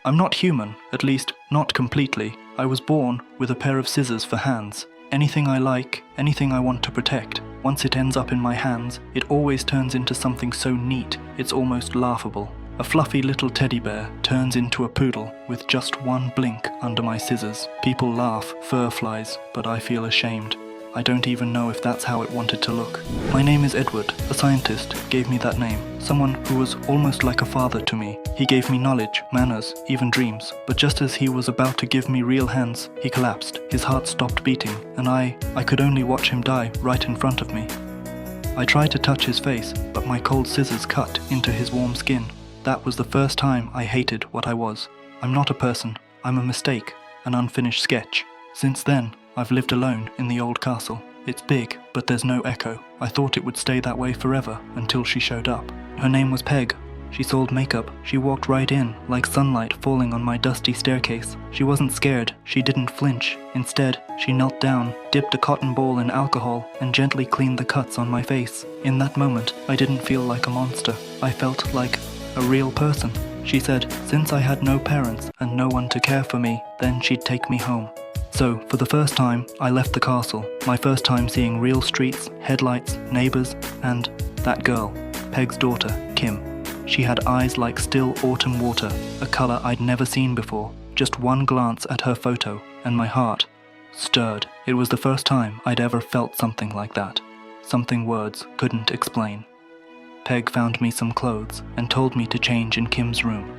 I'm not human, at least not completely. I was born with a pair of scissors for hands. Anything I like, anything I want to protect, once it ends up in my hands, it always turns into something so neat, it's almost laughable. A fluffy little teddy bear turns into a poodle with just one blink under my scissors. People laugh, fur flies, but I feel ashamed. I don't even know if that's how it wanted to look. My name is Edward. A scientist gave me that name. Someone who was almost like a father to me. He gave me knowledge, manners, even dreams. But just as he was about to give me real hands, he collapsed. His heart stopped beating, and I could only watch him die right in front of me. I tried to touch his face, but my cold scissors cut into his warm skin. That was the first time I hated what I was. I'm not a person. I'm a mistake, an unfinished sketch. Since then, I've lived alone in the old castle. It's big, but there's no echo. I thought it would stay that way forever until she showed up. Her name was Peg. She sold makeup. She walked right in, like sunlight falling on my dusty staircase. She wasn't scared. She didn't flinch. Instead, she knelt down, dipped a cotton ball in alcohol, and gently cleaned the cuts on my face. In that moment, I didn't feel like a monster. I felt like a real person. She said, since I had no parents and no one to care for me, then she'd take me home. So, for the first time, I left the castle. My first time seeing real streets, headlights, neighbors, and that girl, Peg's daughter, Kim. She had eyes like still autumn water, a color I'd never seen before. Just one glance at her photo, and my heart stirred. It was the first time I'd ever felt something like that. Something words couldn't explain. Peg found me some clothes and told me to change in Kim's room.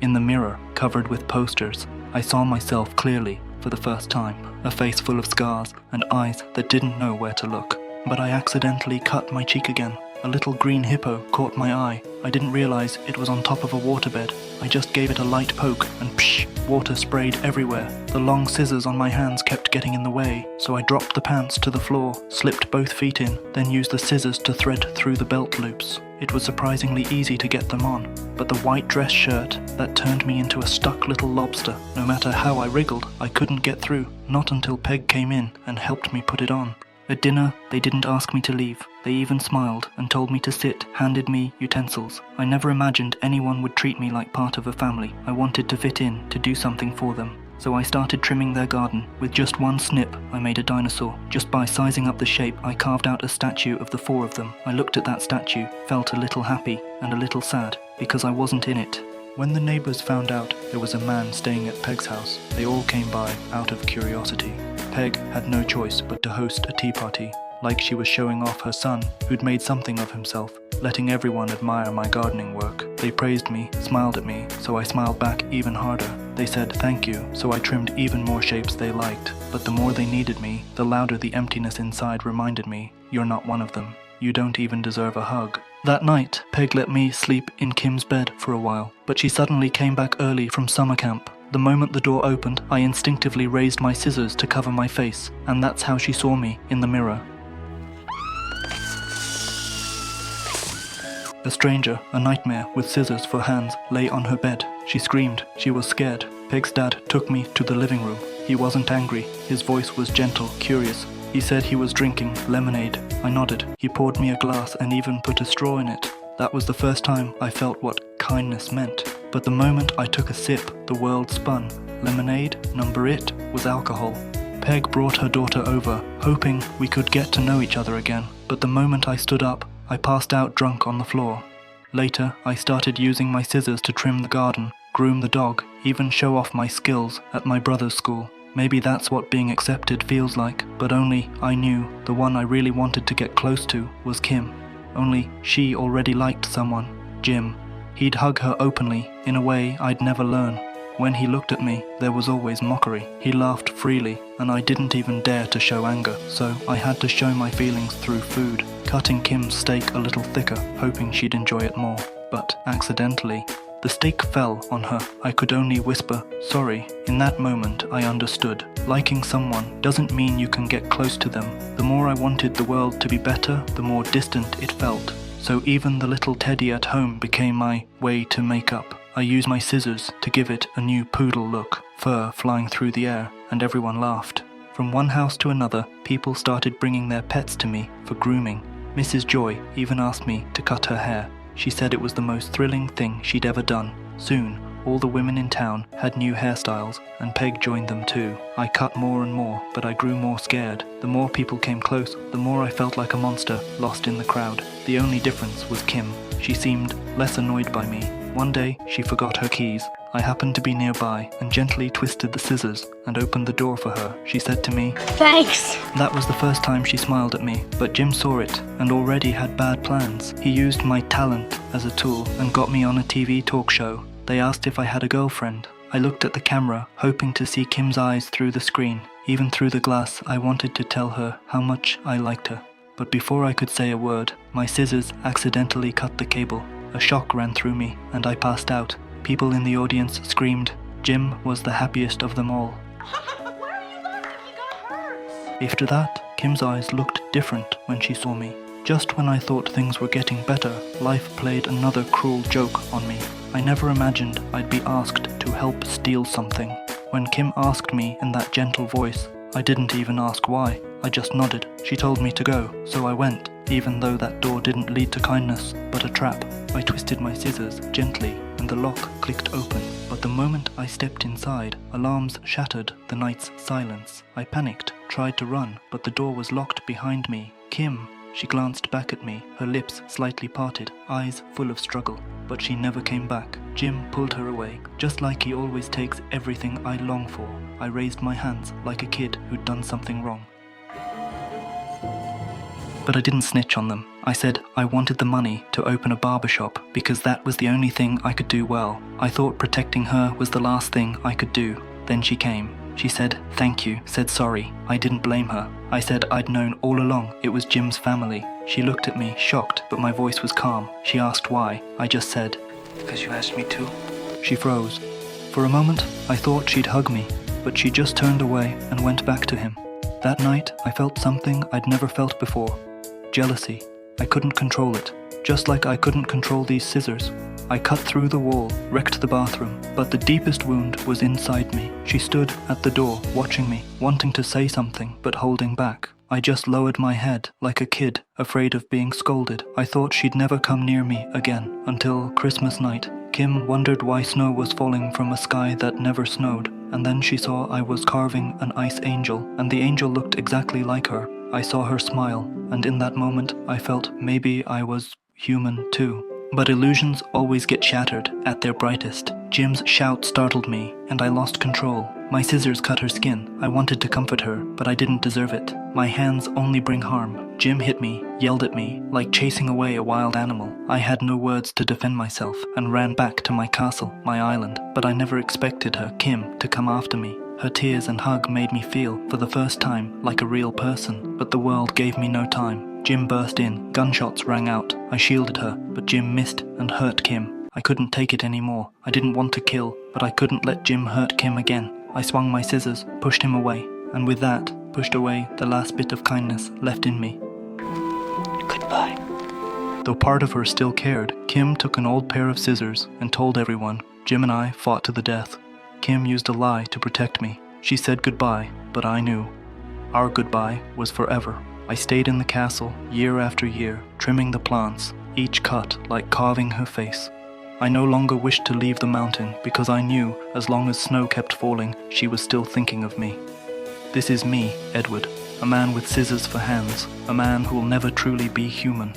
In the mirror, covered with posters, I saw myself clearly for the first time, a face full of scars and eyes that didn't know where to look. But I accidentally cut my cheek again. A little green hippo caught my eye. I didn't realize it was on top of a waterbed. I just gave it a light poke and psh, water sprayed everywhere. The long scissors on my hands kept getting in the way, so I dropped the pants to the floor, slipped both feet in, then used the scissors to thread through the belt loops. It was surprisingly easy to get them on, but the white dress shirt, that turned me into a stuck little lobster. No matter how I wriggled, I couldn't get through, not until Peg came in and helped me put it on. At dinner, they didn't ask me to leave. They even smiled and told me to sit, handed me utensils. I never imagined anyone would treat me like part of a family. I wanted to fit in, to do something for them. So I started trimming their garden. With just one snip, I made a dinosaur. Just by sizing up the shape, I carved out a statue of the four of them. I looked at that statue, felt a little happy and a little sad, because I wasn't in it. When the neighbors found out there was a man staying at Peg's house, they all came by out of curiosity. Peg had no choice but to host a tea party, like she was showing off her son, who'd made something of himself, letting everyone admire my gardening work. They praised me, smiled at me, so I smiled back even harder. They said thank you, so I trimmed even more shapes they liked. But the more they needed me, the louder the emptiness inside reminded me, you're not one of them. You don't even deserve a hug. That night, Peg let me sleep in Kim's bed for a while, but she suddenly came back early from summer camp. The moment the door opened, I instinctively raised my scissors to cover my face, and that's how she saw me in the mirror. A stranger, a nightmare with scissors for hands, lay on her bed. She screamed. She was scared. Peg's dad took me to the living room. He wasn't angry. His voice was gentle, curious. He said he was drinking lemonade. I nodded. He poured me a glass and even put a straw in it. That was the first time I felt what kindness meant. But the moment I took a sip, the world spun. Lemonade, number it, was alcohol. Peg brought her daughter over, hoping we could get to know each other again. But the moment I stood up, I passed out drunk on the floor. Later, I started using my scissors to trim the garden, groom the dog, even show off my skills at my brother's school. Maybe that's what being accepted feels like, but only I knew the one I really wanted to get close to was Kim. Only she already liked someone, Jim. He'd hug her openly, in a way I'd never learn. When he looked at me, there was always mockery. He laughed freely, and I didn't even dare to show anger, so I had to show my feelings through food, cutting Kim's steak a little thicker, hoping she'd enjoy it more. But accidentally, the steak fell on her. I could only whisper, sorry. In that moment, I understood. Liking someone doesn't mean you can get close to them. The more I wanted the world to be better, the more distant it felt. So even the little teddy at home became my way to make up. I used my scissors to give it a new poodle look, fur flying through the air, and everyone laughed. From one house to another, people started bringing their pets to me for grooming. Mrs. Joy even asked me to cut her hair. She said it was the most thrilling thing she'd ever done. Soon, All the women in town had new hairstyles, and Peg joined them too. I cut more and more, but I grew more scared. The more people came close, the more I felt like a monster, lost in the crowd. The only difference was Kim. She seemed less annoyed by me. One day, she forgot her keys. I happened to be nearby and gently twisted the scissors and opened the door for her. She said to me, "Thanks." That was the first time she smiled at me, but Jim saw it and already had bad plans. He used my talent as a tool and got me on a TV talk show. They asked if I had a girlfriend. I looked at the camera, hoping to see Kim's eyes through the screen. Even through the glass, I wanted to tell her how much I liked her. But before I could say a word, my scissors accidentally cut the cable. A shock ran through me, and I passed out. People in the audience screamed. Jim was the happiest of them all. Where are you laughing? He got hurt. After that, Kim's eyes looked different when she saw me. Just when I thought things were getting better, life played another cruel joke on me. I never imagined I'd be asked to help steal something. When Kim asked me in that gentle voice, I didn't even ask why. I just nodded. She told me to go, so I went, even though that door didn't lead to kindness, but a trap. I twisted my scissors gently, and the lock clicked open. But the moment I stepped inside, alarms shattered the night's silence. I panicked, tried to run, but the door was locked behind me. Kim. She glanced back at me, her lips slightly parted, eyes full of struggle, but she never came back. Jim pulled her away, just like he always takes everything I long for. I raised my hands like a kid who'd done something wrong. But I didn't snitch on them. I said I wanted the money to open a barbershop because that was the only thing I could do well. I thought protecting her was the last thing I could do. Then she came. She said thank you, said sorry. I didn't blame her. I said I'd known all along it was Jim's family. She looked at me, shocked, but my voice was calm. She asked why. I just said, "Because you asked me to." She froze. For a moment, I thought she'd hug me, but she just turned away and went back to him. That night, I felt something I'd never felt before. Jealousy. I couldn't control it, just like I couldn't control these scissors. I cut through the wall, wrecked the bathroom, but the deepest wound was inside me. She stood at the door, watching me, wanting to say something, but holding back. I just lowered my head, like a kid, afraid of being scolded. I thought she'd never come near me again, until Christmas night. Kim wondered why snow was falling from a sky that never snowed, and then she saw I was carving an ice angel, and the angel looked exactly like her. I saw her smile, and in that moment I felt maybe I was human too. But illusions always get shattered at their brightest. Jim's shout startled me, and I lost control. My scissors cut her skin. I wanted to comfort her, but I didn't deserve it. My hands only bring harm. Jim hit me, yelled at me, like chasing away a wild animal. I had no words to defend myself, and ran back to my castle, my island. But I never expected her, Kim, to come after me. Her tears and hug made me feel, for the first time, like a real person. But the world gave me no time. Jim burst in. Gunshots rang out. I shielded her, but Jim missed and hurt Kim. I couldn't take it anymore. I didn't want to kill, but I couldn't let Jim hurt Kim again. I swung my scissors, pushed him away, and with that, pushed away the last bit of kindness left in me. Goodbye. Though part of her still cared, Kim took an old pair of scissors and told everyone. Jim and I fought to the death. Kim used a lie to protect me. She said goodbye, but I knew. Our goodbye was forever. I stayed in the castle year after year, trimming the plants, each cut like carving her face. I no longer wished to leave the mountain because I knew as long as snow kept falling, she was still thinking of me. This is me, Edward, a man with scissors for hands, a man who will never truly be human.